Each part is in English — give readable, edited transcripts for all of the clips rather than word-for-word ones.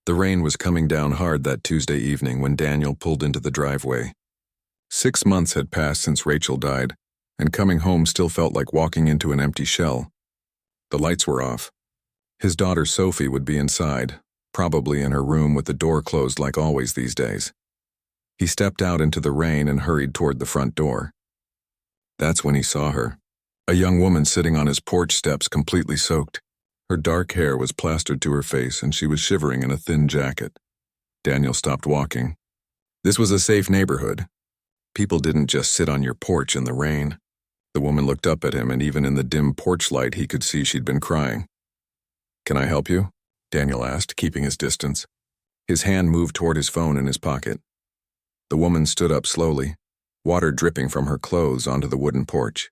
The rain was coming down hard that Tuesday evening when Daniel pulled into the driveway. 6 months had passed since Rachel died, and coming home still felt like walking into an empty shell. The lights were off. His daughter Sophie would be inside, probably in her room with the door closed like always these days. He stepped out into the rain and hurried toward the front door. That's when he saw her. A young woman sitting on his porch steps completely soaked. Her dark hair was plastered to her face and she was shivering in a thin jacket. Daniel stopped walking. This was a safe neighborhood. People didn't just sit on your porch in the rain. The woman looked up at him, and even in the dim porch light he could see she'd been crying. "Can I help you?" Daniel asked, keeping his distance. His hand moved toward his phone in his pocket. The woman stood up slowly, water dripping from her clothes onto the wooden porch.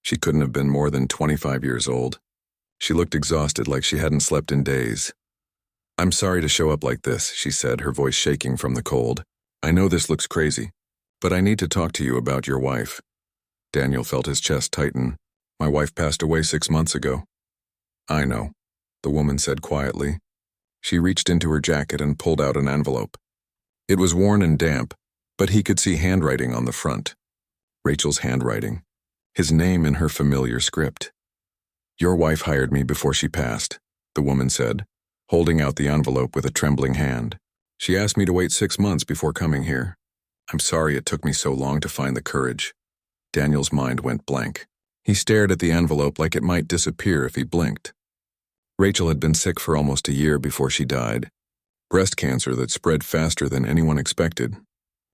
She couldn't have been more than 25 years old. She looked exhausted, like she hadn't slept in days. "I'm sorry to show up like this," she said, her voice shaking from the cold. "I know this looks crazy, but I need to talk to you about your wife." Daniel felt his chest tighten. "My wife passed away 6 months ago." "I know," the woman said quietly. She reached into her jacket and pulled out an envelope. It was worn and damp, but he could see handwriting on the front. Rachel's handwriting. His name in her familiar script. "Your wife hired me before she passed," the woman said, holding out the envelope with a trembling hand. "She asked me to wait 6 months before coming here. I'm sorry it took me so long to find the courage." Daniel's mind went blank. He stared at the envelope like it might disappear if he blinked. Rachel had been sick for almost a year before she died. Breast cancer that spread faster than anyone expected.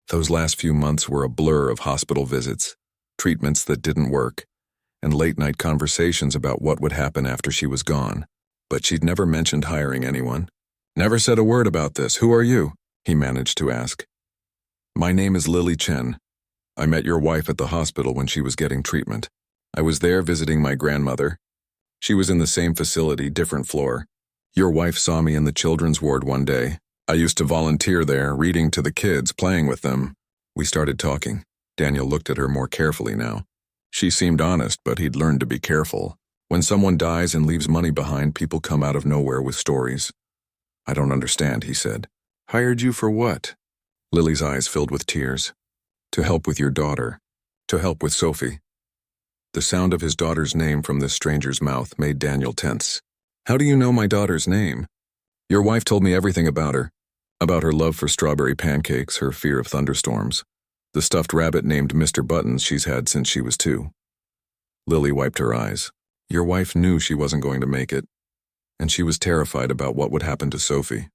Those last few months were a blur of hospital visits, treatments that didn't work, and late-night conversations about what would happen after she was gone. But she'd never mentioned hiring anyone. "Never said a word about this. Who are you?" he managed to ask. "My name is Lily Chen. I met your wife at the hospital when she was getting treatment. I was there visiting my grandmother. She was in the same facility, different floor. Your wife saw me in the children's ward one day. I used to volunteer there, reading to the kids, playing with them. We started talking." Daniel looked at her more carefully now. She seemed honest, but he'd learned to be careful. When someone dies and leaves money behind, people come out of nowhere with stories. "I don't understand," he said. "Hired you for what?" Lily's eyes filled with tears. "To help with your daughter. To help with Sophie." The sound of his daughter's name from this stranger's mouth made Daniel tense. "How do you know my daughter's name?" "Your wife told me everything about her. About her love for strawberry pancakes, her fear of thunderstorms. The stuffed rabbit named Mr. Buttons she's had since she was 2. Lily wiped her eyes. "Your wife knew she wasn't going to make it, and she was terrified about what would happen to Sophie."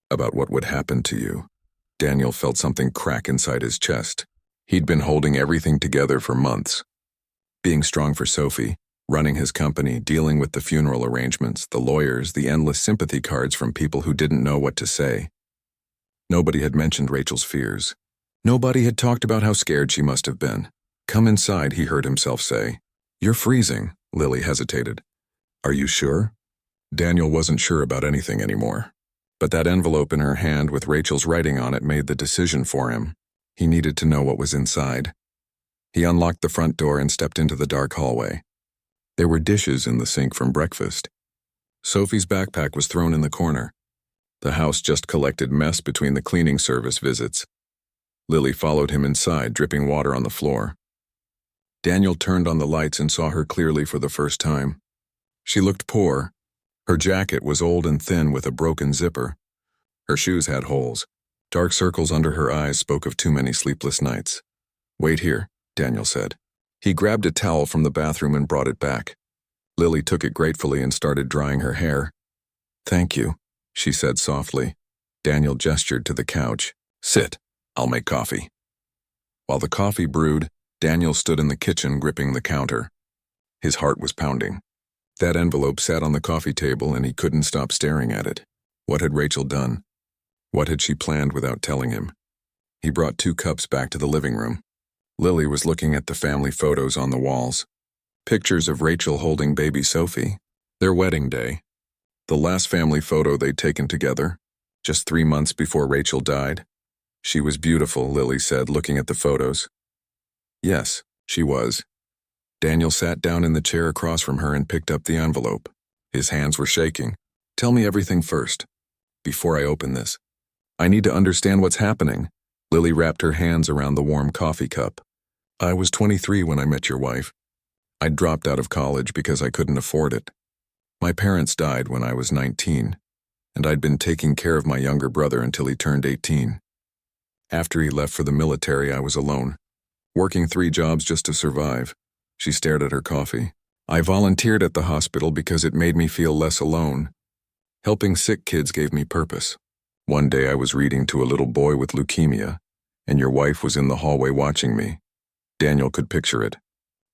"About what would happen to you?" Daniel felt something crack inside his chest. He'd been holding everything together for months. Being strong for Sophie, running his company, dealing with the funeral arrangements, the lawyers, the endless sympathy cards from people who didn't know what to say. Nobody had mentioned Rachel's fears. Nobody had talked about how scared she must have been. "Come inside," he heard himself say. "You're freezing," Lily hesitated. "Are you sure?" Daniel wasn't sure about anything anymore. But that envelope in her hand with Rachel's writing on it made the decision for him. He needed to know what was inside. He unlocked the front door and stepped into the dark hallway. There were dishes in the sink from breakfast. Sophie's backpack was thrown in the corner. The house just collected mess between the cleaning service visits. Lily followed him inside, dripping water on the floor. Daniel turned on the lights and saw her clearly for the first time. She looked poor. Her jacket was old and thin with a broken zipper. Her shoes had holes. Dark circles under her eyes spoke of too many sleepless nights. "Wait here," Daniel said. He grabbed a towel from the bathroom and brought it back. Lily took it gratefully and started drying her hair. "Thank you," she said softly. Daniel gestured to the couch. "Sit. I'll make coffee." While the coffee brewed, Daniel stood in the kitchen gripping the counter. His heart was pounding. That envelope sat on the coffee table and he couldn't stop staring at it. What had Rachel done? What had she planned without telling him? He brought 2 cups back to the living room. Lily was looking at the family photos on the walls. Pictures of Rachel holding baby Sophie. Their wedding day. The last family photo they'd taken together, just 3 months before Rachel died. She was beautiful, Lily said, looking at the photos. Yes, she was. Daniel sat down in the chair across from her and picked up the envelope. His hands were shaking. "Tell me everything first. before I open this. I need to understand what's happening." Lily wrapped her hands around the warm coffee cup. "I was 23 when I met your wife. I'd dropped out of college because I couldn't afford it. My parents died when I was 19, and I'd been taking care of my younger brother until he turned 18. After he left for the military, I was alone, working 3 jobs just to survive." She stared at her coffee. "I volunteered at the hospital because it made me feel less alone. Helping sick kids gave me purpose. One day I was reading to a little boy with leukemia, and your wife was in the hallway watching me." Daniel could picture it.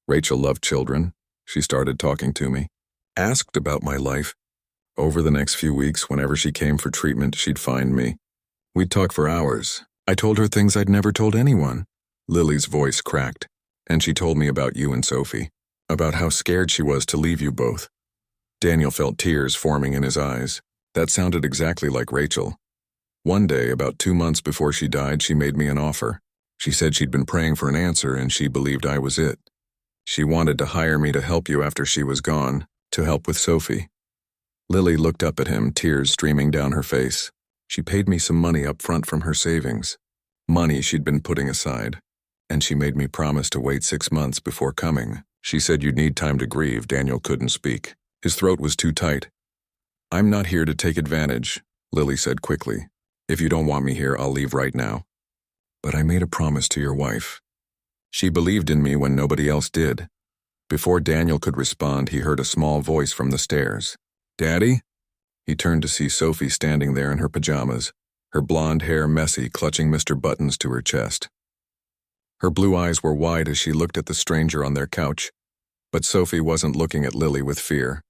"Rachel loved children. She started talking to me, asked about my life. Over the next few weeks, whenever she came for treatment, she'd find me. We'd talk for hours. I told her things I'd never told anyone." Lily's voice cracked, and she told me about you and Sophie, about how scared she was to leave you both. Daniel felt tears forming in his eyes. That sounded exactly like Rachel. One day, about 2 months before she died, she made me an offer. She said she'd been praying for an answer and she believed I was it. She wanted to hire me to help you after she was gone, to help with Sophie. Lily looked up at him, tears streaming down her face. She paid me some money up front from her savings, money she'd been putting aside, and she made me promise to wait 6 months before coming. She said you'd need time to grieve." Daniel couldn't speak. His throat was too tight. "I'm not here to take advantage," Lily said quickly. "If you don't want me here, I'll leave right now. But I made a promise to your wife. She believed in me when nobody else did." Before Daniel could respond, he heard a small voice from the stairs. "Daddy?" He turned to see Sophie standing there in her pajamas, her blonde hair messy, clutching Mr. Buttons to her chest. Her blue eyes were wide as she looked at the stranger on their couch, but Sophie wasn't looking at Lily with fear.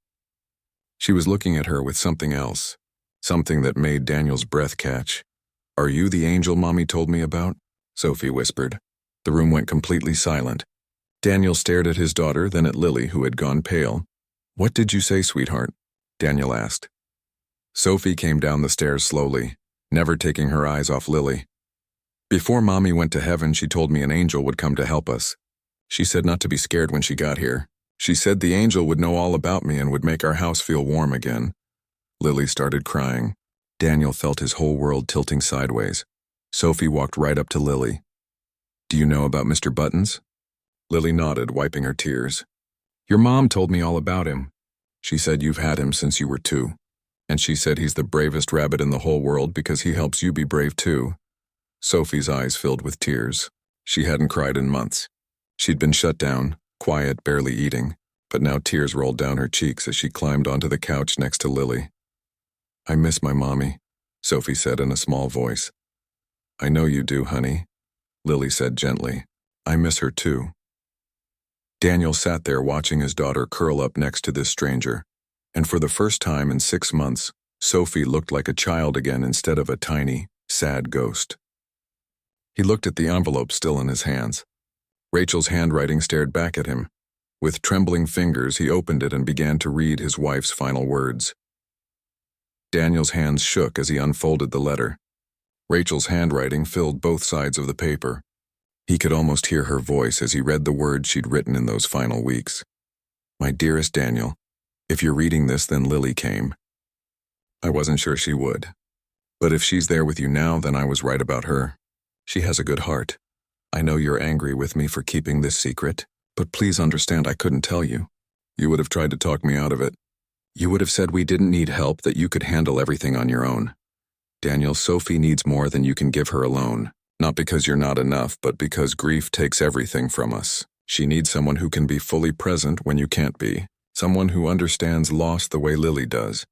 She was looking at her with something else, something that made Daniel's breath catch. "Are you the angel Mommy told me about?" Sophie whispered. The room went completely silent. Daniel stared at his daughter, then at Lily, who had gone pale. "What did you say, sweetheart?" Daniel asked. Sophie came down the stairs slowly, never taking her eyes off Lily. "Before Mommy went to heaven, she told me an angel would come to help us. She said not to be scared when she got here. She said the angel would know all about me and would make our house feel warm again." Lily started crying. Daniel felt his whole world tilting sideways. Sophie walked right up to Lily. "Do you know about Mr. Buttons?" Lily nodded, wiping her tears. "Your mom told me all about him. She said you've had him since you were 2. And she said he's the bravest rabbit in the whole world because he helps you be brave too." Sophie's eyes filled with tears. She hadn't cried in months. She'd been shut down, quiet, barely eating, but now tears rolled down her cheeks as she climbed onto the couch next to Lily. "I miss my mommy," Sophie said in a small voice. "I know you do, honey," Lily said gently. "I miss her too." Daniel sat there watching his daughter curl up next to this stranger, and for the first time in 6 months, Sophie looked like a child again instead of a tiny, sad ghost. He looked at the envelope still in his hands. Rachel's handwriting stared back at him. With trembling fingers, he opened it and began to read his wife's final words. Daniel's hands shook as he unfolded the letter. Rachel's handwriting filled both sides of the paper. He could almost hear her voice as he read the words she'd written in those final weeks. "My dearest Daniel, if you're reading this, then Lily came. I wasn't sure she would. But if she's there with you now, then I was right about her. She has a good heart. I know you're angry with me for keeping this secret, but please understand I couldn't tell you. You would have tried to talk me out of it. You would have said we didn't need help, that you could handle everything on your own. Daniel, Sophie needs more than you can give her alone. Not because you're not enough, but because grief takes everything from us. She needs someone who can be fully present when you can't be. Someone who understands loss the way Lily does.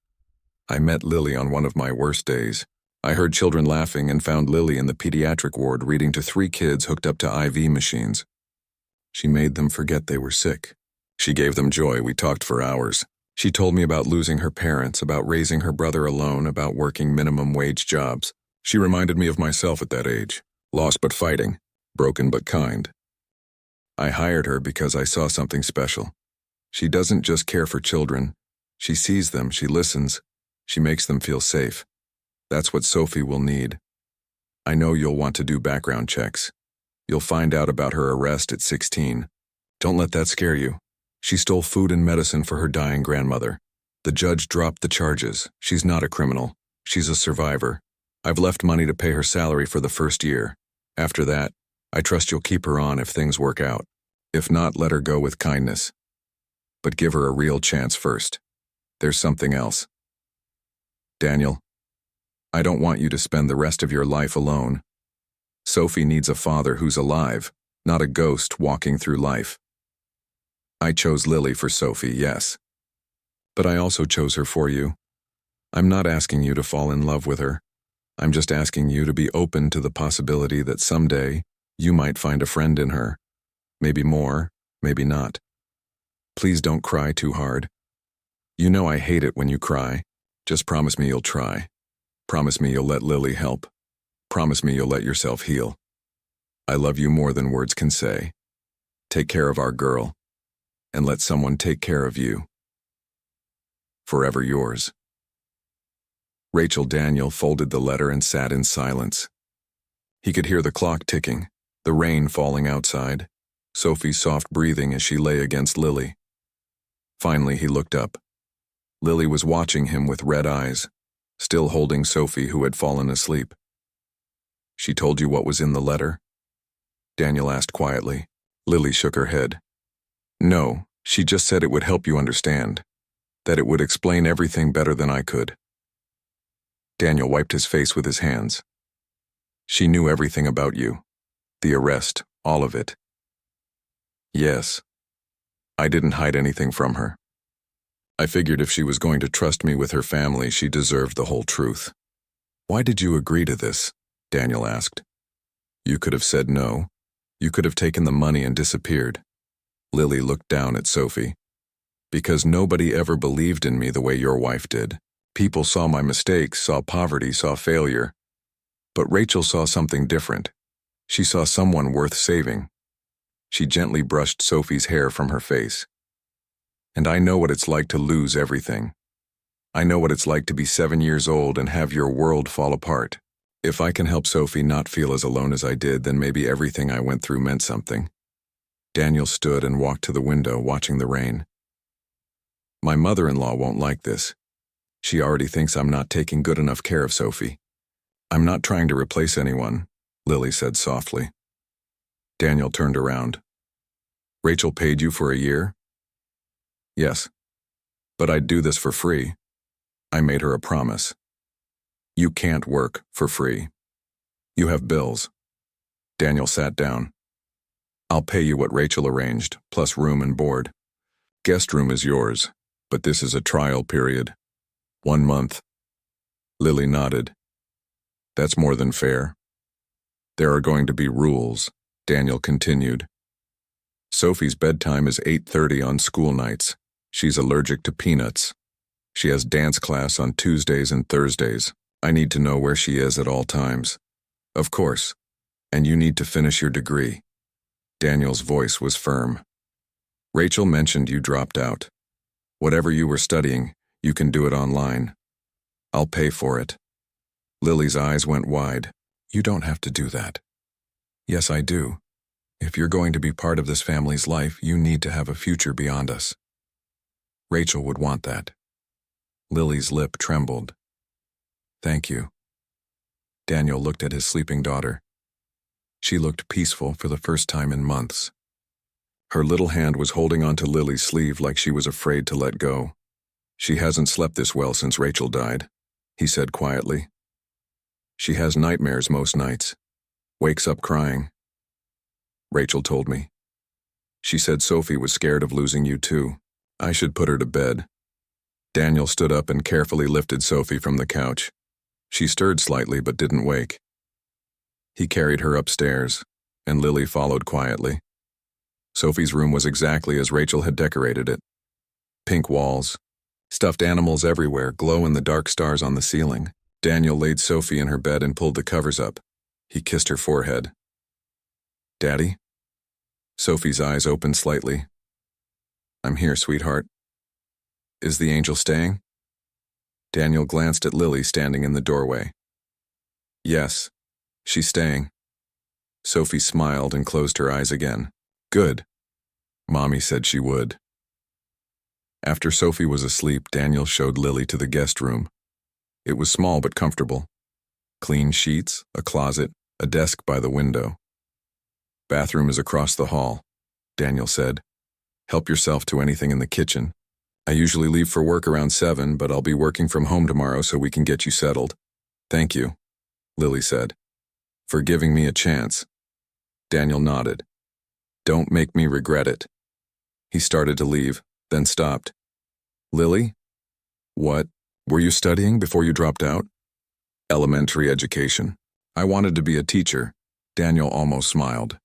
I met Lily on one of my worst days. I heard children laughing and found Lily in the pediatric ward reading to 3 kids hooked up to IV machines. She made them forget they were sick. She gave them joy. We talked for hours. She told me about losing her parents, about raising her brother alone, about working minimum wage jobs. She reminded me of myself at that age. Lost but fighting, broken but kind. I hired her because I saw something special. She doesn't just care for children. She sees them, she listens, she makes them feel safe. That's what Sophie will need. I know you'll want to do background checks. You'll find out about her arrest at 16. Don't let that scare you. She stole food and medicine for her dying grandmother. The judge dropped the charges. She's not a criminal. She's a survivor. I've left money to pay her salary for the first year. After that, I trust you'll keep her on if things work out. If not, let her go with kindness. But give her a real chance first. There's something else. Daniel, I don't want you to spend the rest of your life alone. Sophie needs a father who's alive, not a ghost walking through life. I chose Lily for Sophie, yes. But I also chose her for you. I'm not asking you to fall in love with her. I'm just asking you to be open to the possibility that someday you might find a friend in her. Maybe more, maybe not. Please don't cry too hard. You know I hate it when you cry. Just promise me you'll try. Promise me you'll let Lily help. Promise me you'll let yourself heal. I love you more than words can say. Take care of our girl, and let someone take care of you. Forever yours. Rachel Daniel folded the letter and sat in silence. He could hear the clock ticking, the rain falling outside, Sophie's soft breathing as she lay against Lily. Finally, he looked up. Lily was watching him with red eyes, still holding Sophie, who had fallen asleep. She told you what was in the letter? Daniel asked quietly. Lily shook her head. No, she just said it would help you understand, that it would explain everything better than I could. Daniel wiped his face with his hands. She knew everything about you. The arrest, all of it. Yes. I didn't hide anything from her. I figured if she was going to trust me with her family, she deserved the whole truth. Why did you agree to this? Daniel asked. You could have said no. You could have taken the money and disappeared. Lily looked down at Sophie. Because nobody ever believed in me the way your wife did. People saw my mistakes, saw poverty, saw failure. But Rachel saw something different. She saw someone worth saving. She gently brushed Sophie's hair from her face. And I know what it's like to lose everything. I know what it's like to be 7 years old and have your world fall apart. If I can help Sophie not feel as alone as I did, then maybe everything I went through meant something. Daniel stood and walked to the window, watching the rain. My mother-in-law won't like this. She already thinks I'm not taking good enough care of Sophie. I'm not trying to replace anyone, Lily said softly. Daniel turned around. Rachel paid you for a year? Yes. But I'd do this for free. I made her a promise. You can't work for free. You have bills. Daniel sat down. I'll pay you what Rachel arranged, plus room and board. Guest room is yours, but this is a trial period. 1 month. Lily nodded. That's more than fair. There are going to be rules, Daniel continued. Sophie's bedtime is 8:30 on school nights. She's allergic to peanuts. She has dance class on Tuesdays and Thursdays. I need to know where she is at all times. Of course. And you need to finish your degree. Daniel's voice was firm. Rachel mentioned you dropped out. Whatever you were studying, you can do it online. I'll pay for it. Lily's eyes went wide. You don't have to do that. Yes, I do. If you're going to be part of this family's life, you need to have a future beyond us. Rachel would want that. Lily's lip trembled. Thank you. Daniel looked at his sleeping daughter. She looked peaceful for the first time in months. Her little hand was holding onto Lily's sleeve like she was afraid to let go. She hasn't slept this well since Rachel died, he said quietly. She has nightmares most nights. Wakes up crying. Rachel told me. She said Sophie was scared of losing you too. I should put her to bed. Daniel stood up and carefully lifted Sophie from the couch. She stirred slightly but didn't wake. He carried her upstairs, and Lily followed quietly. Sophie's room was exactly as Rachel had decorated it. Pink walls, stuffed animals everywhere, glow-in-the-dark stars on the ceiling. Daniel laid Sophie in her bed and pulled the covers up. He kissed her forehead. Daddy? Sophie's eyes opened slightly. I'm here, sweetheart. Is the angel staying? Daniel glanced at Lily standing in the doorway. Yes, she's staying. Sophie smiled and closed her eyes again. Good. Mommy said she would. After Sophie was asleep, Daniel showed Lily to the guest room. It was small but comfortable. Clean sheets, a closet, a desk by the window. Bathroom is across the hall, Daniel said. Help yourself to anything in the kitchen. I usually leave for work around 7, but I'll be working from home tomorrow so we can get you settled. Thank you, Lily said. For giving me a chance. Daniel nodded. Don't make me regret it. He started to leave, then stopped. Lily? What? Were you studying before you dropped out? Elementary education. I wanted to be a teacher. Daniel almost smiled.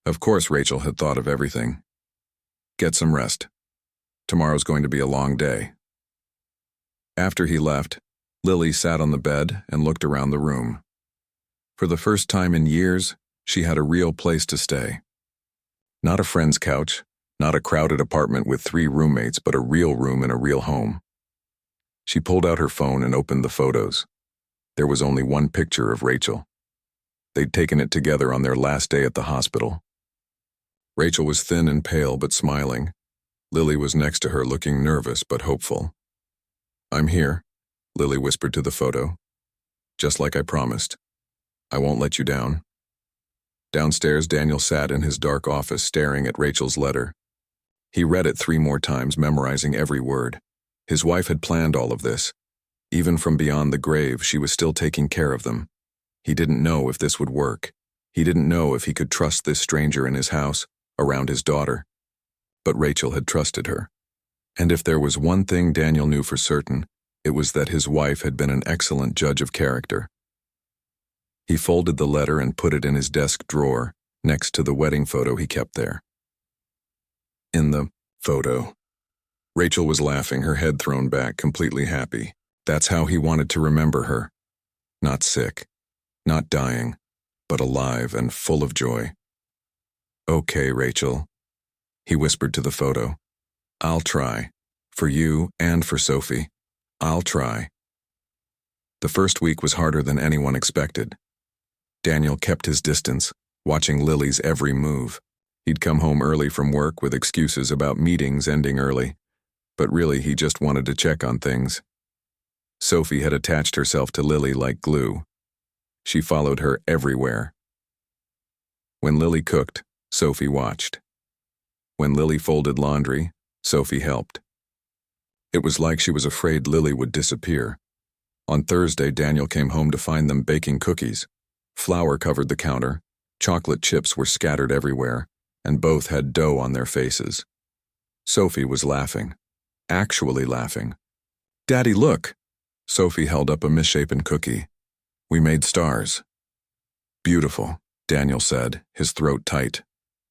Of course Rachel had thought of everything. Get some rest. Tomorrow's going to be a long day. After he left, Lily sat on the bed and looked around the room. For the first time in years, she had a real place to stay. Not a friend's couch, not a crowded apartment with 3 roommates, but a real room in a real home. She pulled out her phone and opened the photos. There was only one picture of Rachel. They'd taken it together on their last day at the hospital. Rachel was thin and pale but smiling. Lily was next to her looking nervous but hopeful. I'm here, Lily whispered to the photo. Just like I promised. I won't let you down. Downstairs, Daniel sat in his dark office staring at Rachel's letter. He read it 3 more times, memorizing every word. His wife had planned all of this. Even from beyond the grave, she was still taking care of them. He didn't know if this would work. He didn't know if he could trust this stranger in his house, around his daughter. But Rachel had trusted her. And if there was one thing Daniel knew for certain, it was that his wife had been an excellent judge of character. He folded the letter and put it in his desk drawer, next to the wedding photo he kept there. In the photo, Rachel was laughing, her head thrown back, completely happy. That's how he wanted to remember her. Not sick, not dying, but alive and full of joy. Okay, Rachel, he whispered to the photo. I'll try. For you and for Sophie. I'll try. The first week was harder than anyone expected. Daniel kept his distance, watching Lily's every move. He'd come home early from work with excuses about meetings ending early, but really he just wanted to check on things. Sophie had attached herself to Lily like glue. She followed her everywhere. When Lily cooked, Sophie watched. When Lily folded laundry, Sophie helped. It was like she was afraid Lily would disappear. On Thursday, Daniel came home to find them baking cookies. Flour covered the counter, chocolate chips were scattered everywhere, and both had dough on their faces. Sophie was laughing. Actually laughing. Daddy, look! Sophie held up a misshapen cookie. We made stars. Beautiful, Daniel said, his throat tight.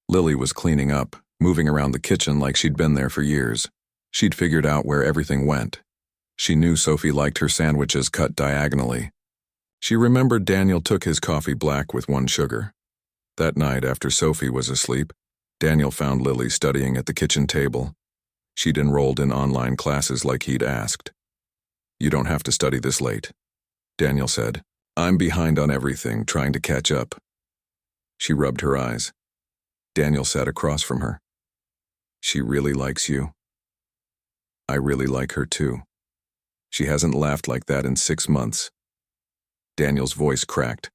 Lily was cleaning up, moving around the kitchen like she'd been there for years. She'd figured out where everything went. She knew Sophie liked her sandwiches cut diagonally. She remembered Daniel took his coffee black with 1 sugar. That night, after Sophie was asleep, Daniel found Lily studying at the kitchen table. She'd enrolled in online classes like he'd asked. You don't have to study this late, Daniel said. I'm behind on everything, trying to catch up. She rubbed her eyes. Daniel sat across from her. She really likes you. I really like her too. She hasn't laughed like that in 6 months. Daniel's voice cracked.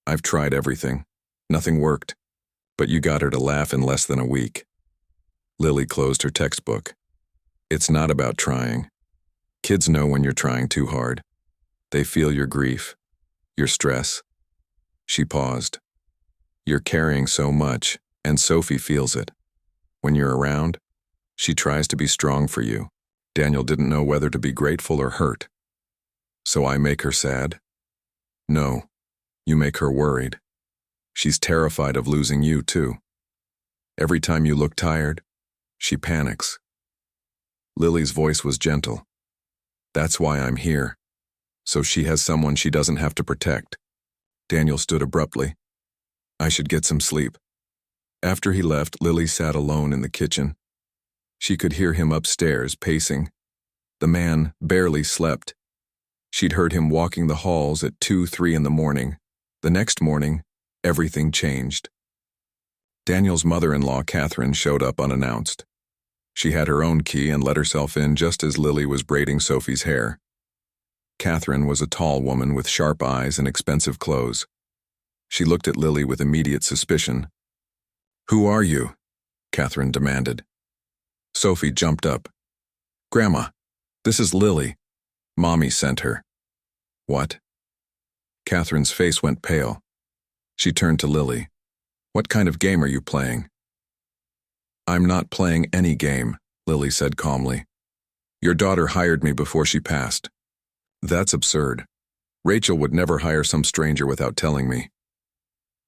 I've tried everything. Nothing worked. But you got her to laugh in less than a week. Lily closed her textbook. It's not about trying. Kids know when you're trying too hard. They feel your grief, your stress. She paused. You're carrying so much, and Sophie feels it. When you're around, she tries to be strong for you. Daniel didn't know whether to be grateful or hurt. So I make her sad? No, you make her worried. She's terrified of losing you too. Every time you look tired, she panics. Lily's voice was gentle. That's why I'm here. So she has someone she doesn't have to protect. Daniel stood abruptly. I should get some sleep. After he left, Lily sat alone in the kitchen. She could hear him upstairs, pacing. The man barely slept. She'd heard him walking the halls at 2, 3 in the morning. The next morning, everything changed. Daniel's mother-in-law, Catherine, showed up unannounced. She had her own key and let herself in just as Lily was braiding Sophie's hair. Catherine was a tall woman with sharp eyes and expensive clothes. She looked at Lily with immediate suspicion. "Who are you?" Catherine demanded. Sophie jumped up. "Grandma, this is Lily. Mommy sent her." "What?" Catherine's face went pale. She turned to Lily. "What kind of game are you playing?" "I'm not playing any game," Lily said calmly. "Your daughter hired me before she passed." "That's absurd. Rachel would never hire some stranger without telling me."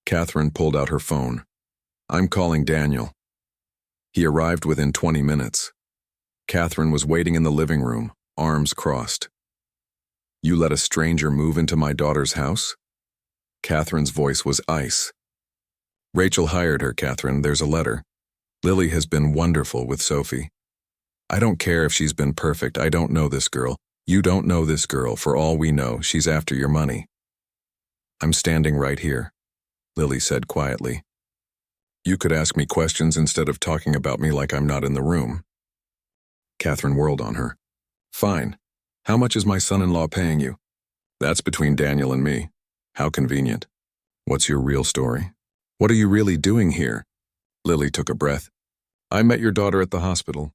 Catherine pulled out her phone. "I'm calling Daniel." He arrived within 20 minutes. Catherine was waiting in the living room, arms crossed. "You let a stranger move into my daughter's house?" Catherine's voice was ice. "Rachel hired her, Catherine. There's a letter. Lily has been wonderful with Sophie. I don't care if she's been perfect. I don't know this girl. You don't know this girl. For all we know, she's after your money." "I'm standing right here," Lily said quietly. "You could ask me questions instead of talking about me like I'm not in the room." Catherine whirled on her. "Fine. How much is my son-in-law paying you?" "That's between Daniel and me." "How convenient. What's your real story? What are you really doing here?" Lily took a breath. "I met your daughter at the hospital.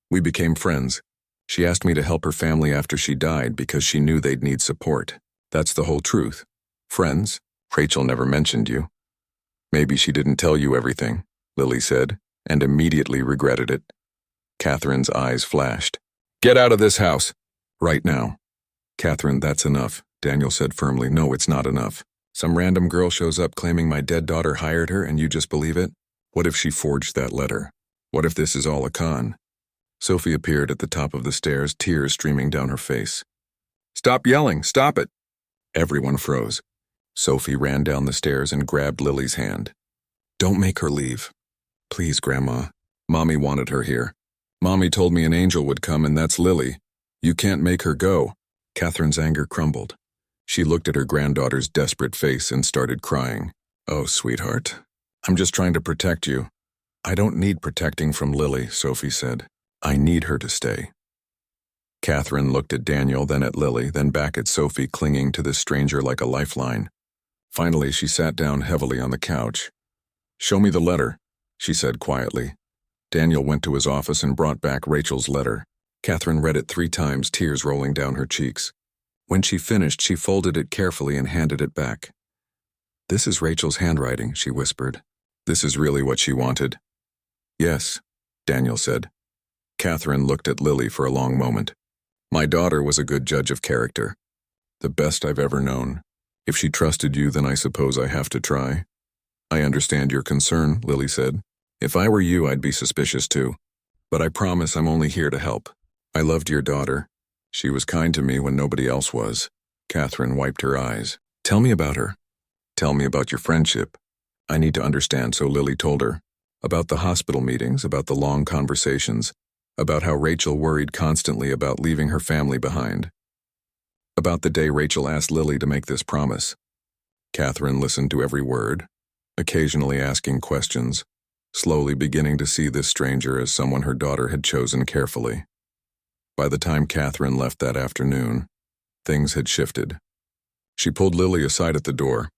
We became friends. She asked me to help her family after she died because she knew they'd need support. That's the whole truth. Friends? Rachel never mentioned you." "Maybe she didn't tell you everything," Lily said, and immediately regretted it. Catherine's eyes flashed. "Get out of this house! Right now." "Catherine, that's enough," Daniel said firmly. "No, it's not enough. Some random girl shows up claiming my dead daughter hired her and you just believe it? What if she forged that letter? What if this is all a con?" Sophie appeared at the top of the stairs, tears streaming down her face. "Stop yelling! Stop it!" Everyone froze. Sophie ran down the stairs and grabbed Lily's hand. "Don't make her leave. Please, Grandma. Mommy wanted her here. Mommy told me an angel would come, and that's Lily. You can't make her go." Catherine's anger crumbled. She looked at her granddaughter's desperate face and started crying. "Oh, sweetheart. I'm just trying to protect you." "I don't need protecting from Lily," Sophie said. "I need her to stay." Catherine looked at Daniel, then at Lily, then back at Sophie, clinging to this stranger like a lifeline. Finally, she sat down heavily on the couch. "Show me the letter," she said quietly. Daniel went to his office and brought back Rachel's letter. Catherine read it 3 times, tears rolling down her cheeks. When she finished, she folded it carefully and handed it back. "This is Rachel's handwriting," she whispered. "This is really what she wanted?" "Yes," Daniel said. Catherine looked at Lily for a long moment. "My daughter was a good judge of character. The best I've ever known. If she trusted you, then I suppose I have to try." "I understand your concern," Lily said. "If I were you, I'd be suspicious too. But I promise I'm only here to help. I loved your daughter. She was kind to me when nobody else was." Catherine wiped her eyes. "Tell me about her. Tell me about your friendship. I need to understand," so Lily told her. About the hospital meetings, about the long conversations, about how Rachel worried constantly about leaving her family behind. About the day Rachel asked Lily to make this promise. Catherine listened to every word, occasionally asking questions, slowly beginning to see this stranger as someone her daughter had chosen carefully. By the time Catherine left that afternoon, things had shifted. She pulled Lily aside at the door.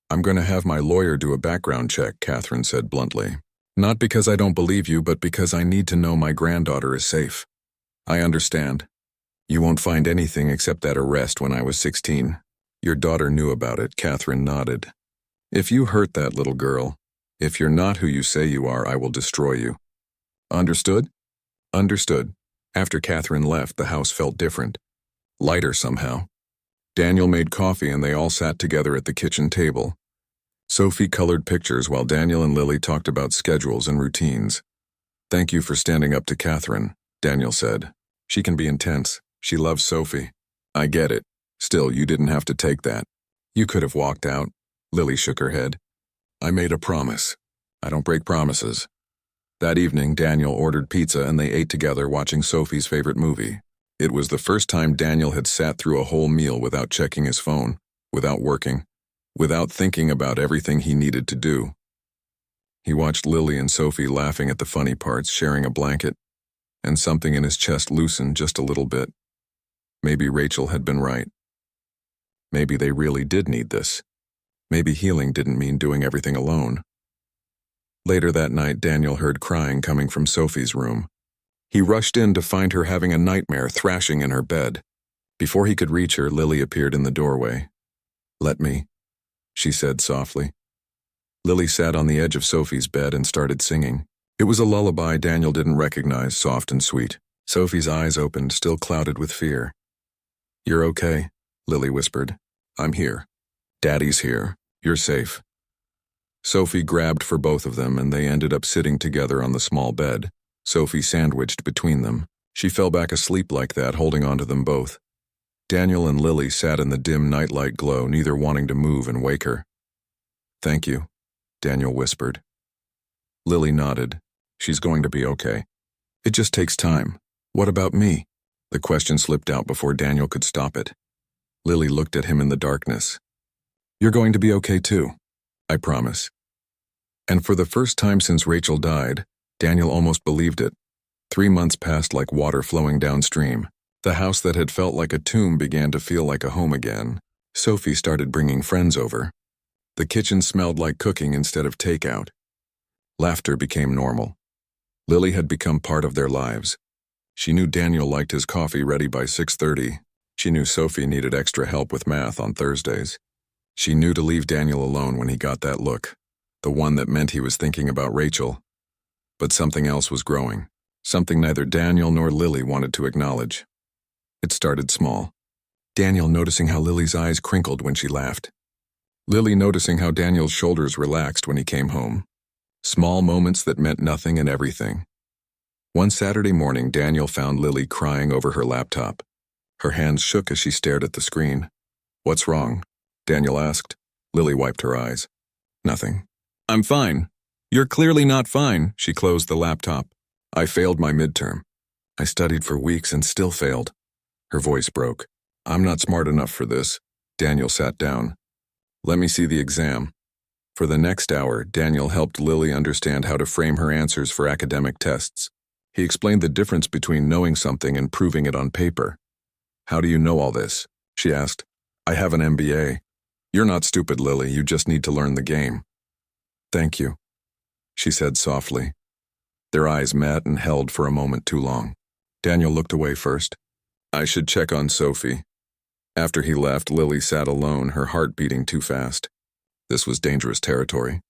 "I'm going to have my lawyer do a background check," Catherine said bluntly. "Not because I don't believe you, but because I need to know my granddaughter is safe." "I understand. You won't find anything except that arrest when I was 16. Your daughter knew about it," Catherine nodded. "If you hurt that little girl, if you're not who you say you are, I will destroy you." "Understood?" "Understood." After Catherine left, the house felt different. Lighter somehow. Daniel made coffee and they all sat together at the kitchen table. Sophie colored pictures while Daniel and Lily talked about schedules and routines. "Thank you for standing up to Catherine," Daniel said. "She can be intense. She loves Sophie. I get it. Still, you didn't have to take that. You could have walked out." Lily shook her head. "I made a promise. I don't break promises." That evening, Daniel ordered pizza and they ate together watching Sophie's favorite movie. It was the first time Daniel had sat through a whole meal without checking his phone, without working, without thinking about everything he needed to do. He watched Lily and Sophie laughing at the funny parts, sharing a blanket, and something in his chest loosened just a little bit. Maybe Rachel had been right. Maybe they really did need this. Maybe healing didn't mean doing everything alone. Later that night, Daniel heard crying coming from Sophie's room. He rushed in to find her having a nightmare, thrashing in her bed. Before he could reach her, Lily appeared in the doorway. "Let me," she said softly. Lily sat on the edge of Sophie's bed and started singing. It was a lullaby Daniel didn't recognize, soft and sweet. Sophie's eyes opened, still clouded with fear. "You're okay," Lily whispered. "I'm here. Daddy's here. You're safe." Sophie grabbed for both of them, and they ended up sitting together on the small bed, Sophie sandwiched between them. She fell back asleep like that, holding onto them both. Daniel and Lily sat in the dim nightlight glow, neither wanting to move and wake her. "Thank you," Daniel whispered. Lily nodded. "She's going to be okay. It just takes time. What about me?" The question slipped out before Daniel could stop it. Lily looked at him in the darkness. "You're going to be okay too. I promise." And for the first time since Rachel died, Daniel almost believed it. 3 months passed like water flowing downstream. The house that had felt like a tomb began to feel like a home again. Sophie started bringing friends over. The kitchen smelled like cooking instead of takeout. Laughter became normal. Lily had become part of their lives. She knew Daniel liked his coffee ready by 6:30. She knew Sophie needed extra help with math on Thursdays. She knew to leave Daniel alone when he got that look, the one that meant he was thinking about Rachel. But something else was growing, something neither Daniel nor Lily wanted to acknowledge. It started small. Daniel noticing how Lily's eyes crinkled when she laughed. Lily noticing how Daniel's shoulders relaxed when he came home. Small moments that meant nothing and everything. One Saturday morning, Daniel found Lily crying over her laptop. Her hands shook as she stared at the screen. "What's wrong?" Daniel asked. Lily wiped her eyes. "Nothing." "I'm fine." "You're clearly not fine." She closed the laptop. "I failed my midterm. I studied for weeks and still failed." Her voice broke. "I'm not smart enough for this." Daniel sat down. "Let me see the exam." For the next hour, Daniel helped Lily understand how to frame her answers for academic tests. He explained the difference between knowing something and proving it on paper. "How do you know all this?" she asked. "I have an MBA. "You're not stupid, Lily. You just need to learn the game." "Thank you," she said softly. Their eyes met and held for a moment too long. Daniel looked away first. "I should check on Sophie." After he left, Lily sat alone, her heart beating too fast. This was dangerous territory.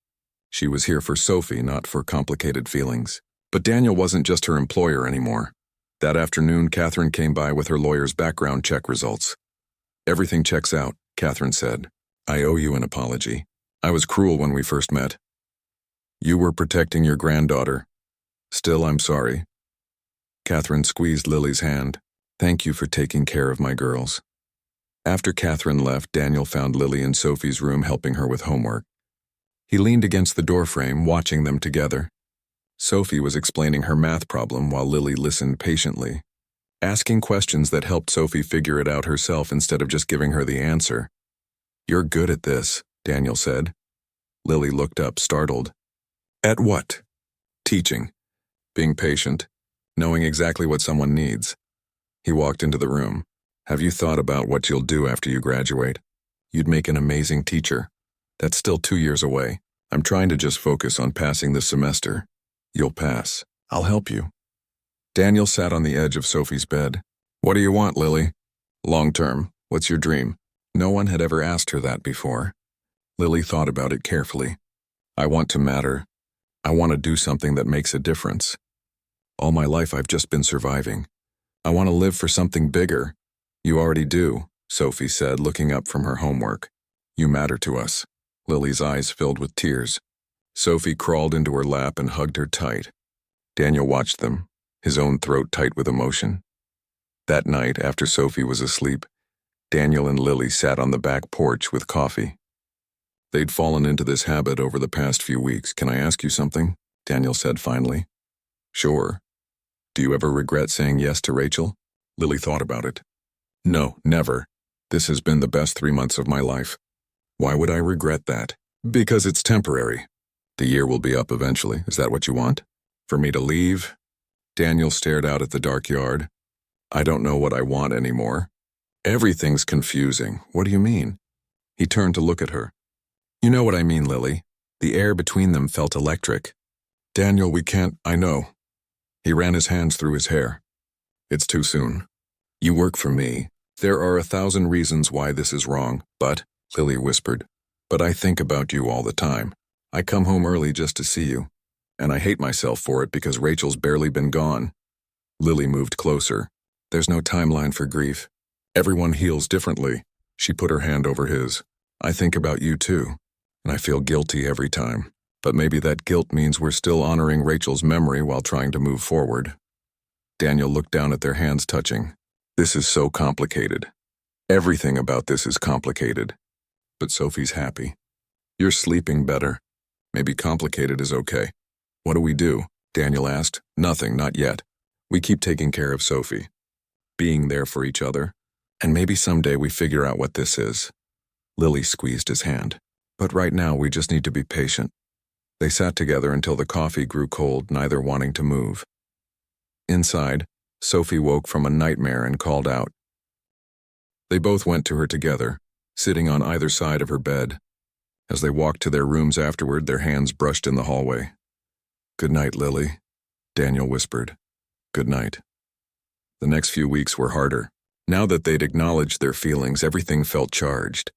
She was here for Sophie, not for complicated feelings. But Daniel wasn't just her employer anymore. That afternoon, Catherine came by with her lawyer's background check results. "Everything checks out," Catherine said. "I owe you an apology. I was cruel when we first met. You were protecting your granddaughter. Still, I'm sorry." Catherine squeezed Lily's hand. "Thank you for taking care of my girls." After Catherine left, Daniel found Lily in Sophie's room helping her with homework. He leaned against the doorframe, watching them together. Sophie was explaining her math problem while Lily listened patiently, asking questions that helped Sophie figure it out herself instead of just giving her the answer. "You're good at this," Daniel said. Lily looked up, startled. "At what?" "Teaching. Being patient. Knowing exactly what someone needs." He walked into the room. "Have you thought about what you'll do after you graduate? You'd make an amazing teacher. That's still 2 years away. I'm trying to just focus on passing this semester. You'll pass. I'll help you." Daniel sat on the edge of Sophie's bed. "What do you want, Lily?" "Long term. What's your dream?" No one had ever asked her that before. Lily thought about it carefully. "I want to matter. I want to do something that makes a difference. All my life I've just been surviving. I want to live for something bigger." "You already do," Sophie said, looking up from her homework. "You matter to us." Lily's eyes filled with tears. Sophie crawled into her lap and hugged her tight. Daniel watched them, his own throat tight with emotion. That night, after Sophie was asleep, Daniel and Lily sat on the back porch with coffee. They'd fallen into this habit over the past few weeks. "Can I ask you something?" Daniel said finally. "Sure. Do you ever regret saying yes to Rachel?" Lily thought about it. "No, never. This has been the best 3 months of my life." "Why would I regret that?" "Because it's temporary. The year will be up eventually. Is that what you want? For me to leave?" Daniel stared out at the dark yard. "I don't know what I want anymore. Everything's confusing. What do you mean? He turned to look at her. You know what I mean, Lily. The air between them felt electric. Daniel, we can't, I know. He ran his hands through his hair. It's too soon. You work for me. There are 1,000 reasons why this is wrong, but, Lily whispered, but I think about you all the time. I come home early just to see you, and I hate myself for it because Rachel's barely been gone. Lily moved closer. There's no timeline for grief. Everyone heals differently. She put her hand over his. I think about you too, and I feel guilty every time. But maybe that guilt means we're still honoring Rachel's memory while trying to move forward. Daniel looked down at their hands touching. This is so complicated. Everything about this is complicated. But Sophie's happy. You're sleeping better. Maybe complicated is okay. What do we do? Daniel asked. Nothing, not yet. We keep taking care of Sophie. Being there for each other. And maybe someday we figure out what this is. Lily squeezed his hand. But right now we just need to be patient. They sat together until the coffee grew cold, neither wanting to move. Inside, Sophie woke from a nightmare and called out. They both went to her together, sitting on either side of her bed. As they walked to their rooms afterward, their hands brushed in the hallway. Good night, Lily, Daniel whispered. Good night. The next few weeks were harder. Now that they'd acknowledged their feelings, everything felt charged.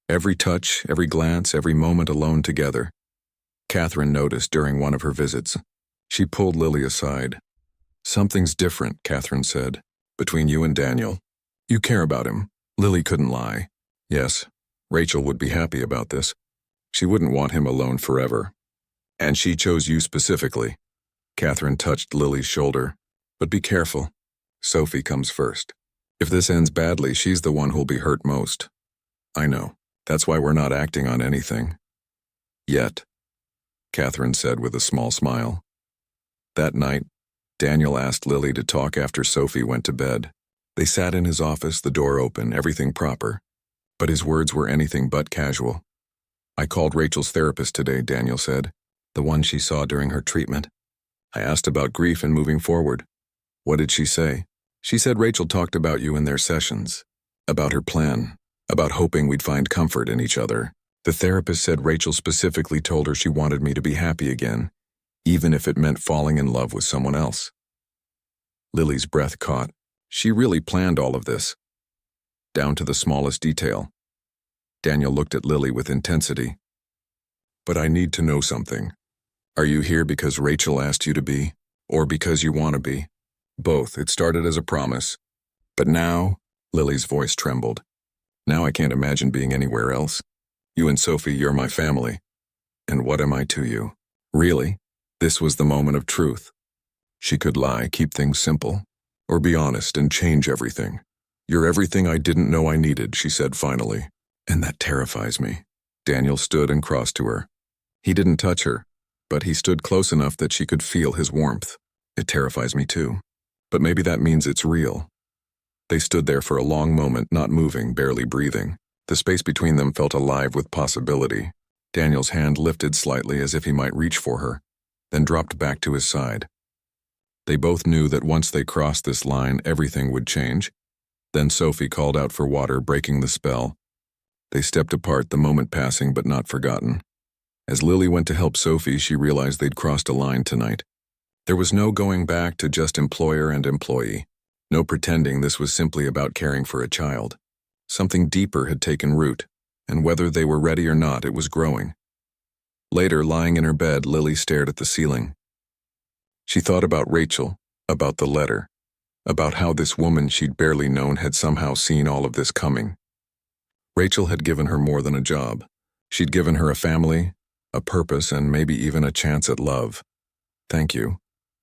Every touch, every glance, every moment alone together. Catherine noticed during one of her visits. She pulled Lily aside. Something's different, Catherine said, between you and Daniel. You care about him. Lily couldn't lie. Yes, Rachel would be happy about this. She wouldn't want him alone forever. And she chose you specifically. Catherine touched Lily's shoulder. But be careful. Sophie comes first. If this ends badly, she's the one who'll be hurt most. I know. That's why we're not acting on anything. Yet, Catherine said with a small smile. That night, Daniel asked Lily to talk after Sophie went to bed. They sat in his office, the door open, everything proper. But his words were anything but casual. I called Rachel's therapist today, Daniel said, the one she saw during her treatment. I asked about grief and moving forward. What did she say? She said Rachel talked about you in their sessions, about her plan, about hoping we'd find comfort in each other. The therapist said Rachel specifically told her she wanted me to be happy again, even if it meant falling in love with someone else. Lily's breath caught. She really planned all of this, down to the smallest detail. Daniel looked at Lily with intensity. But I need to know something. Are you here because Rachel asked you to be, or because you want to be? Both. It started as a promise. But now, Lily's voice trembled. Now I can't imagine being anywhere else. You and Sophie, you're my family. And what am I to you? Really? This was the moment of truth. She could lie, keep things simple, or be honest and change everything. You're everything I didn't know I needed, she said finally. And that terrifies me. Daniel stood and crossed to her. He didn't touch her, but he stood close enough that she could feel his warmth. It terrifies me too. But maybe that means it's real. They stood there for a long moment, not moving, barely breathing. The space between them felt alive with possibility. Daniel's hand lifted slightly as if he might reach for her, then dropped back to his side. They both knew that once they crossed this line, everything would change. Then Sophie called out for water, breaking the spell. They stepped apart, the moment passing but not forgotten. As Lily went to help Sophie, she realized they'd crossed a line tonight. There was no going back to just employer and employee. No pretending this was simply about caring for a child. Something deeper had taken root, and whether they were ready or not, it was growing. Later, lying in her bed, Lily stared at the ceiling. She thought about Rachel, about the letter, about how this woman she'd barely known had somehow seen all of this coming. Rachel had given her more than a job. She'd given her a family, a purpose, and maybe even a chance at love. Thank you,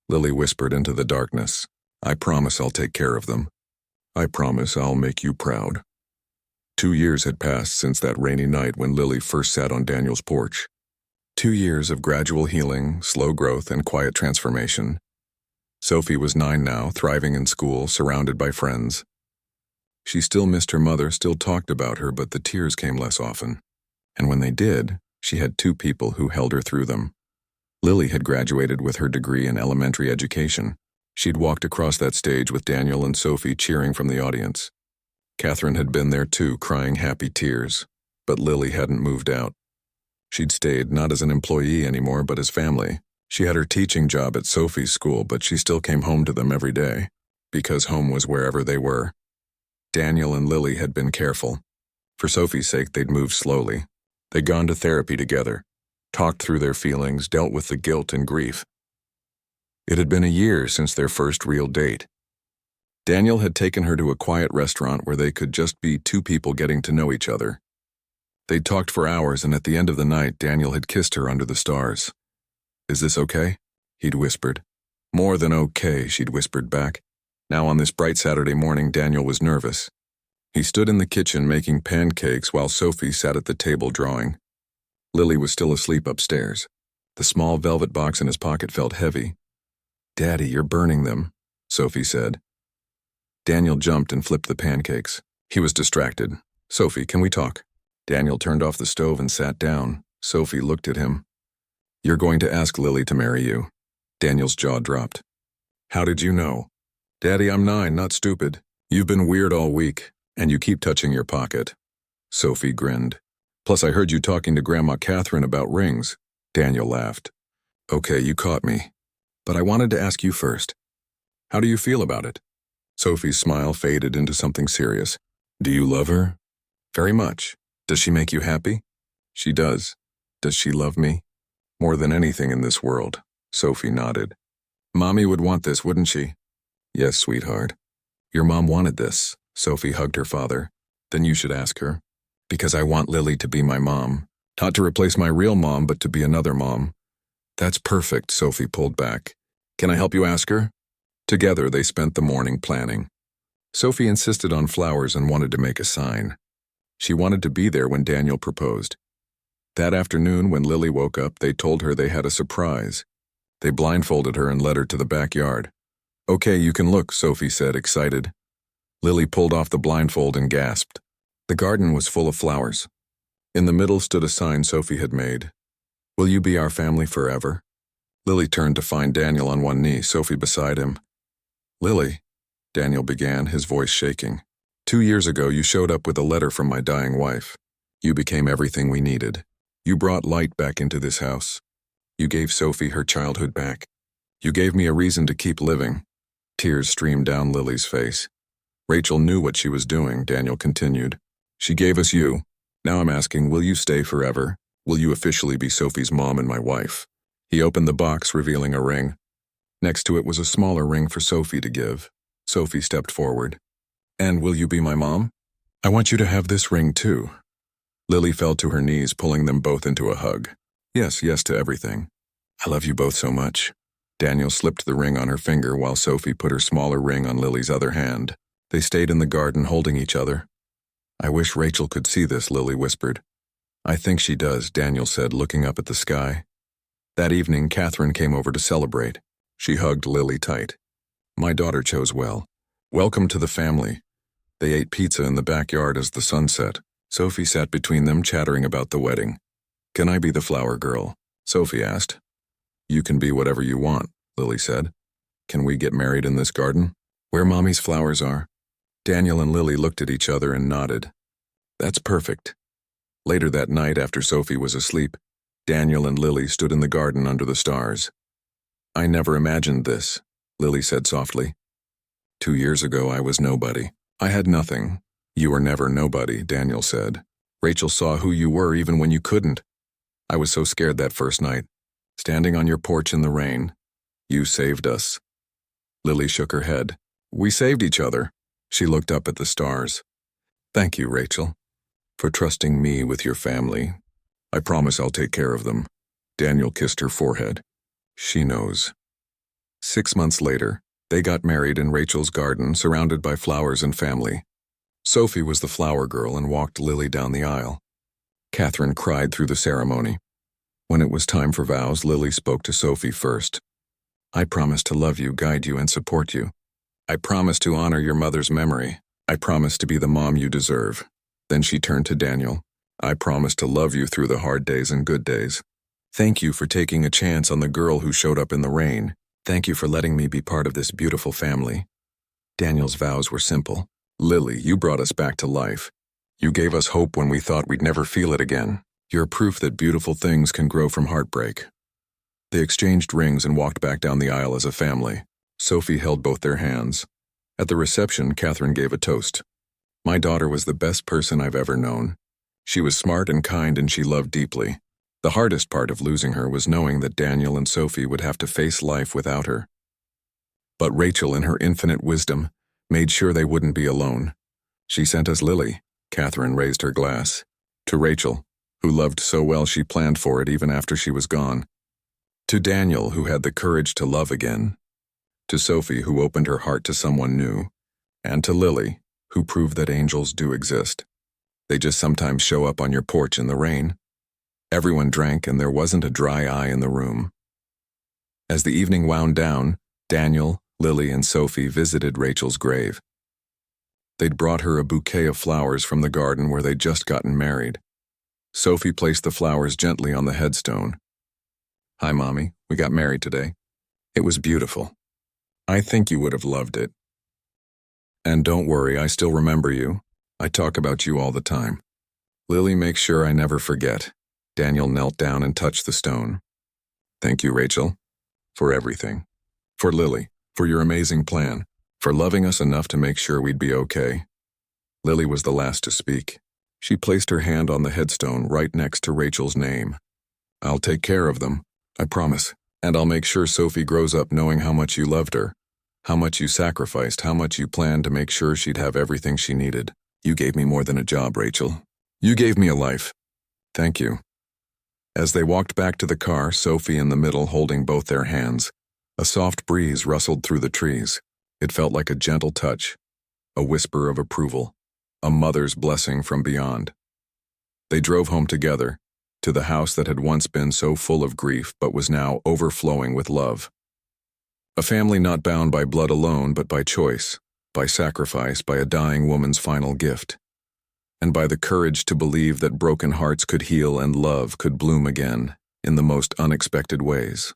Lily whispered into the darkness. I promise I'll take care of them. I promise I'll make you proud. 2 years had passed since that rainy night when Lily first sat on Daniel's porch. 2 years of gradual healing, slow growth, and quiet transformation. Sophie was 9 now, thriving in school, surrounded by friends. She still missed her mother, still talked about her, but the tears came less often. And when they did, she had 2 people who held her through them. Lily had graduated with her degree in elementary education. She'd walked across that stage with Daniel and Sophie cheering from the audience. Catherine had been there too, crying happy tears, but Lily hadn't moved out. She'd stayed not as an employee anymore, but as family. She had her teaching job at Sophie's school, but she still came home to them every day, because home was wherever they were. Daniel and Lily had been careful. For Sophie's sake, they'd moved slowly. They'd gone to therapy together, talked through their feelings, dealt with the guilt and grief. It had been a year since their first real date. Daniel had taken her to a quiet restaurant where they could just be two people getting to know each other. They'd talked for hours, and at the end of the night, Daniel had kissed her under the stars. "Is this okay?" he'd whispered. "More than okay," she'd whispered back. Now on this bright Saturday morning, Daniel was nervous. He stood in the kitchen making pancakes while Sophie sat at the table drawing. Lily was still asleep upstairs. The small velvet box in his pocket felt heavy. "Daddy, you're burning them," Sophie said. Daniel jumped and flipped the pancakes. He was distracted. "Sophie, can we talk?" Daniel turned off the stove and sat down. Sophie looked at him. "You're going to ask Lily to marry you." Daniel's jaw dropped. "How did you know?" "Daddy, I'm 9, not stupid. You've been weird all week, and you keep touching your pocket." Sophie grinned. "Plus I heard you talking to Grandma Catherine about rings." Daniel laughed. "Okay, you caught me. But I wanted to ask you first. How do you feel about it?" Sophie's smile faded into something serious. "Do you love her?" "Very much. Does she make you happy?" "She does. Does she love me?" "More than anything in this world." Sophie nodded. "Mommy would want this, wouldn't she?" "Yes, sweetheart." "Your mom wanted this." Sophie hugged her father. "Then you should ask her." "Because I want Lily to be my mom. Not to replace my real mom, but to be another mom." "That's perfect," Sophie pulled back. "Can I help you ask her?" Together they spent the morning planning. Sophie insisted on flowers and wanted to make a sign. She wanted to be there when Daniel proposed. That afternoon, when Lily woke up, they told her they had a surprise. They blindfolded her and led her to the backyard. "Okay, you can look," Sophie said, excited. Lily pulled off the blindfold and gasped. The garden was full of flowers. In the middle stood a sign Sophie had made. "Will you be our family forever?" Lily turned to find Daniel on one knee, Sophie beside him. "Lily," Daniel began, his voice shaking. "2 years ago you showed up with a letter from my dying wife. You became everything we needed. You brought light back into this house. You gave Sophie her childhood back. You gave me a reason to keep living." Tears streamed down Lily's face. "Rachel knew what she was doing," Daniel continued. "She gave us you. Now I'm asking, will you stay forever? Will you officially be Sophie's mom and my wife?" He opened the box, revealing a ring. Next to it was a smaller ring for Sophie to give. Sophie stepped forward. "And will you be my mom?" "I want you to have this ring too." Lily fell to her knees, pulling them both into a hug. "Yes, yes to everything. I love you both so much." Daniel slipped the ring on her finger while Sophie put her smaller ring on Lily's other hand. They stayed in the garden holding each other. "I wish Rachel could see this," Lily whispered. "I think she does," Daniel said, looking up at the sky. That evening, Catherine came over to celebrate. She hugged Lily tight. "My daughter chose well. Welcome to the family." They ate pizza in the backyard as the sun set. Sophie sat between them, chattering about the wedding. "Can I be the flower girl?" Sophie asked. "You can be whatever you want," Lily said. "Can we get married in this garden? Where Mommy's flowers are?" Daniel and Lily looked at each other and nodded. "That's perfect." Later that night, after Sophie was asleep, Daniel and Lily stood in the garden under the stars. "I never imagined this," Lily said softly. 2 years ago, I was nobody. I had nothing. You were never nobody," Daniel said. "Rachel saw who you were even when you couldn't. I was so scared that first night, standing on your porch in the rain. You saved us." Lily shook her head. "We saved each other." She looked up at the stars. "Thank you, Rachel, for trusting me with your family. I promise I'll take care of them." Daniel kissed her forehead. "She knows." 6 months later, they got married in Rachel's garden, surrounded by flowers and family. Sophie was the flower girl and walked Lily down the aisle. Catherine cried through the ceremony. When it was time for vows, Lily spoke to Sophie first. "I promise to love you, guide you, and support you. I promise to honor your mother's memory. I promise to be the mom you deserve." Then she turned to Daniel. "I promise to love you through the hard days and good days. Thank you for taking a chance on the girl who showed up in the rain. Thank you for letting me be part of this beautiful family." Daniel's vows were simple. Lily, you brought us back to life. You gave us hope when we thought we'd never feel it again. You're proof that beautiful things can grow from heartbreak. They exchanged rings and walked back down the aisle as a family. Sophie held both their hands. At the reception, Catherine gave a toast. My daughter was the best person I've ever known. She was smart and kind, and she loved deeply. The hardest part of losing her was knowing that Daniel and Sophie would have to face life without her. But Rachel, in her infinite wisdom, made sure they wouldn't be alone. She sent us Lily. Catherine raised her glass. To Rachel, who loved so well she planned for it even after she was gone. To Daniel, who had the courage to love again. To Sophie, who opened her heart to someone new. And to Lily, who proved that angels do exist. They just sometimes show up on your porch in the rain. Everyone drank, and there wasn't a dry eye in the room. As the evening wound down, Daniel, Lily, and Sophie visited Rachel's grave. They'd brought her a bouquet of flowers from the garden where they'd just gotten married. Sophie placed the flowers gently on the headstone. Hi, Mommy. We got married today. It was beautiful. I think you would have loved it. And don't worry, I still remember you. I talk about you all the time. Lily makes sure I never forget. Daniel knelt down and touched the stone. Thank you, Rachel, for everything. For Lily, for your amazing plan, for loving us enough to make sure we'd be okay. Lily was the last to speak. She placed her hand on the headstone right next to Rachel's name. I'll take care of them, I promise, and I'll make sure Sophie grows up knowing how much you loved her, how much you sacrificed, how much you planned to make sure she'd have everything she needed. You gave me more than a job, Rachel. You gave me a life. Thank you. As they walked back to the car, Sophie in the middle holding both their hands, a soft breeze rustled through the trees. It felt like a gentle touch, a whisper of approval, a mother's blessing from beyond. They drove home together, to the house that had once been so full of grief but was now overflowing with love. A family not bound by blood alone but by choice, by sacrifice, by a dying woman's final gift, and by the courage to believe that broken hearts could heal and love could bloom again in the most unexpected ways.